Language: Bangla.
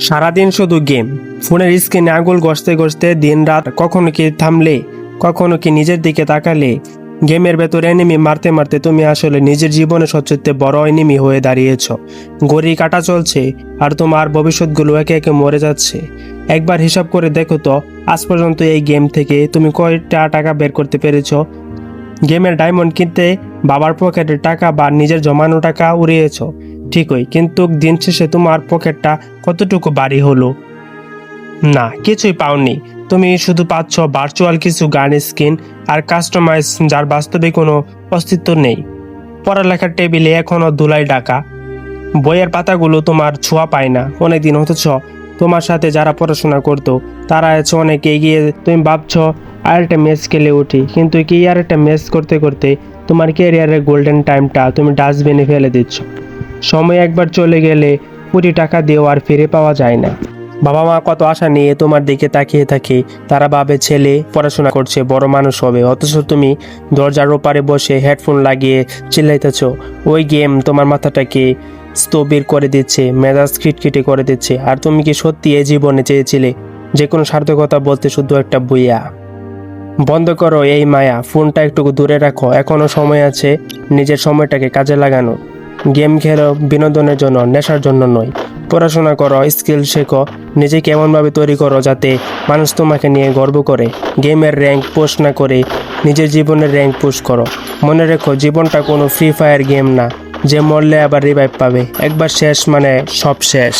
সারাদিন শুধু গেম, ফোনের স্ক্রিনে আঙুল ঘষতে ঘষতে দিন রাত। কখনো কি থামলে, কখনো কি নিজের দিকে তাকালে? গেমের ভেতর এনিমি মারতে মারতে তুমি আসলে নিজের জীবনে সবচেয়ে বড় এনিমি হয়ে দাঁড়িয়েছ। ঘড়ি কাটা চলছে আর তোমার ভবিষ্যৎগুলো একে একে মরে যাচ্ছে। একবার হিসাব করে দেখো তো, আজ পর্যন্ত এই গেম থেকে তুমি কয়টা টাকা বের করতে পেরেছো? গেমের ডায়মন্ড কিনতে বাবার পকেটের টাকা বা নিজের জমানো টাকা উড়িয়েছ ঠিকই, কিন্তু দিন শেষে তোমার পকেটটা কতটুকু ভারী হলো? না, কিছুই পাওনি। তুমি শুধু পাচ্ছ ভার্চুয়াল কিছু গান স্কিন আর কাস্টমাইজ, যার বাস্তবে কোনো অস্তিত্ব নেই। পড়ালেখার টেবিলে এখনো ধুলাই ঢাকা, বইয়ের পাতাগুলো তোমার ছোঁয়া পায় না অনেকদিন, অথচ তোমার সাথে যারা পড়াশোনা করতো তারা আছে অনেক এগিয়ে। তুমি ভাবছো আরেকটা ম্যাচ খেলে উঠি, কিন্তু কি আরেকটা ম্যাচ করতে করতে তোমার ক্যারিয়ারের গোল্ডেন টাইমটা তুমি ডাস্টবিনে ফেলে দিচ্ছ। সময় একবার চলে গেলে কোটি টাকা দিয়েও আর ফিরে পাওয়া যায় না। বাবা মা কত আশা নিয়ে তোমার দিকে তাকিয়ে থাকে, তারা ভাবে ছেলে পড়াশোনা করছে, বড় মানুষ হবে, অথচ তুমি দরজার ওপারে বসে হেডফোন লাগিয়ে চিল্লাইতেছ। ওই গেম তোমার মাথাটাকে স্থবির করে দিচ্ছে, মেজাজ খিটখিটে করে দিচ্ছে। আর তুমি কি সত্যি এই জীবনে চেয়েছিলে যে কোনো সার্থকতা বলতে শুধু একটা বইয়া? বন্ধ করো এই মায়া, ফোনটা একটু দূরে রাখো, এখনো সময় আছে নিজের সময়টাকে কাজে লাগানো। গেম খেলো বিনোদনের জন্য, নেশার জন্য নয়। পড়াশোনা করো, স্কিল শেখো, নিজেকে এমনভাবে তৈরি করো যাতে মানুষ তোমাকে নিয়ে গর্ব করে। গেমের র্যাঙ্ক পোস্ট না করে নিজের জীবনের র্যাঙ্ক পোস্ট করো। মনে রেখো, জীবনটা কোনো ফ্রি ফায়ার গেম না যে মরলে আবার রিভাইভ পাবে। একবার শেষ মানে সব শেষ।